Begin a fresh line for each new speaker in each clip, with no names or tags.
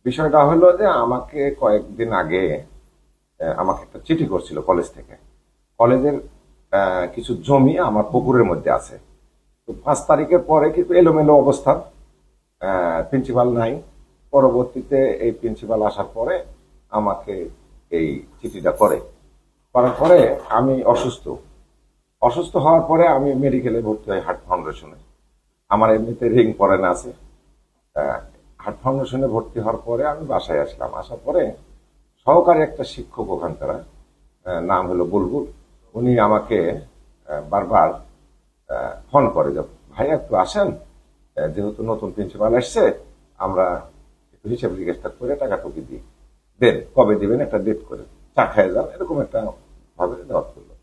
বিষয়টা হলো যে আমাকে কয়েকদিন আগে আমাকে একটা চিঠি করছিল কলেজ থেকে। কলেজের কিছু জমি আমার পুকুরের মধ্যে আছে। তো 5 তারিখের পরে কিন্তু এলোমেলো অবস্থা, প্রিন্সিপাল নাই। পরবর্তীতে এই প্রিন্সিপাল আসার পরে আমাকে এই চিঠিটা করার পরে আমি অসুস্থ। অসুস্থ হওয়ার পরে আমি মেডিকেলে ভর্তি হই হার্ট ফাউন্ডেশনে। আমার এমনিতে রিং পরানো আছে। হার্ট ফাউন্ডেশনে ভর্তি হওয়ার পরে আমি বাসায় আসলাম। আসার পরে সহকারী একটা শিক্ষক ওখানকার, নাম হলো বুলবুল, উনি আমাকে বারবার ফোন করে যে ভাইয়া একটু আসেন, যেহেতু নতুন প্রিন্সিপাল আসছে, আমরা একটু হিসাব নিকেশটা করে টাকা টুকি দিই, দেন কবে দিবেন একটা ডেট করে চা খায় যান, এরকম একটা ভাবে দেওয়া করলো।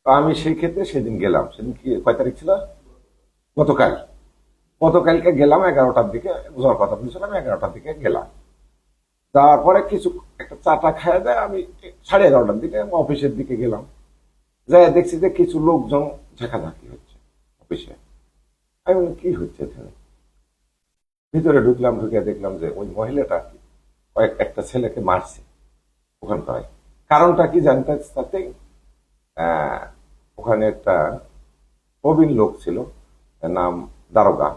তো আমি সেই ক্ষেত্রে সেদিন গেলাম। সেদিন কি কয় তারিখ ছিল? গতকাল। গতকালকে গেলাম 11টার দিকে, যাওয়ার কথা বলছিলাম, 11টার দিকে গেলাম। যাওয়ার পরে কিছু একটা চাটা খাওয়া দেয়, আমি 11:30টার দিকে অফিসের দিকে গেলাম। যাই দেখছি যে কিছু লোকজন ঝাঁকাঝাঁকি হচ্ছে অফিসে। আমি বললাম কি হচ্ছে এখানে? ভিতরে ঢুকলাম, ঢুকে দেখলাম যে ওই মহিলাটা একটা ছেলেকে মারছে ওখানটায়। কারণটা কি জানতে চাইতেই ওখানে একটা প্রবীণ লোক ছিল, নাম দারোগা,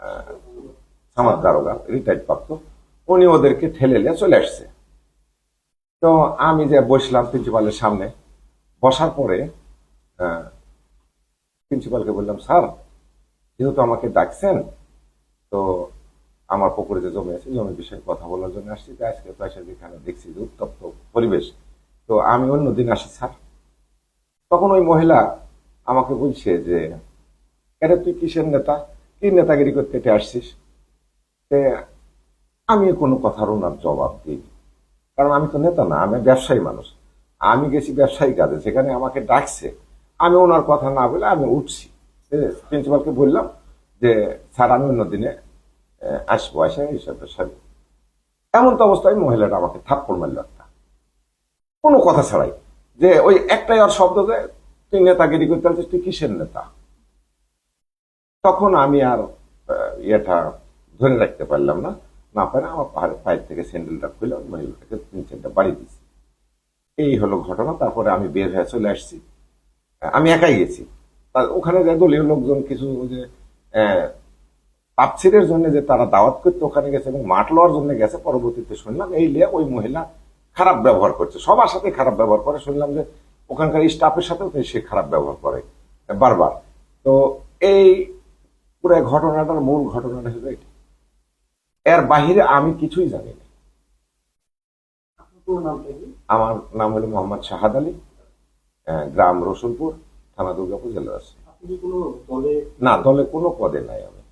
আহ, সামাদ দারোগা, রিটায়ার্ড প্রাপ্ত। উনি ওদেরকে ঠেলে নিয়ে চলে আসছে। তো আমি যে বসলাম প্রিন্সিপালের সামনে, বসার পরে প্রিন্সিপালকে বললাম, স্যার যেহেতু আমাকে ডাকছেন, তো আমার পুকুরে যে জমি আছে জমির বিষয়ে কথা বলার জন্য আসছি। তাই আজকে তো এসে এখানে দেখছি যে উত্তপ্ত পরিবেশ, তো আমি অন্যদিন আসি স্যার। তখন ওই মহিলা আমাকে বলছে যে এটা তুই কিসের নেতা, কি নেতাগিরি করতে এটা আসছিস? তে আমি কোনো কথার ওনার জবাব দিই, কারণ আমি তো নেতা না, আমি ব্যবসায়ী মানুষ। আমি গেছি ব্যবসায়ী কাজে, যেখানে আমাকে ডাকছে, আমি ওনার কথা না বলে আমি উঠছি। প্রিন্সিপালকে বললাম যে স্যার আমি অন্যদিনে আসবো, আসে এইসব সারি। এমন তো অবস্থায় মহিলাটা আমাকে থাপ্পড় মারল একটা, কোনো কথা ছাড়াই। যে ওই একটাই আর শব্দ, যে তুই নেতাগিরি করতে আসছিস, তুই কিসের নেতা? তখন আমি আর ইয়েটা ধরে রাখতে পারলাম না। না পারে আমার পায়ের থেকে স্যান্ডেলটা খুলে ওই মহিলাটাকে 3-4টা বাড়ি দিছি। এই হলো ঘটনা। তারপরে আমি বের হয়ে চলে আসছি। আমি একাই গেছি। ওখানে যে দলীয় লোকজন কিছু ওই যে তাফসিরের জন্য যে তারা দাওয়াত করতে ওখানে গেছে এবং মাঠ লওয়ার জন্য গেছে, পরবর্তীতে শুনলাম এই লিয়ে ওই মহিলা খারাপ ব্যবহার করছে, সবার সাথে খারাপ ব্যবহার করে। শুনলাম যে ওখানকার স্টাফের সাথেও সে খারাপ ব্যবহার করে বারবার। তো এই পুরো ঘটনাটার মূল ঘটনাটা হলো এটা। এর বাহিরে আমি কিছুই জানি না। আমার নাম হলো মোহাম্মদ শাহাদ আলী, গ্রাম রসুলপুর, থানা দুর্গাপুর, জেলা রাজশাহী। না, দলে কোনো পদে নাই আমি।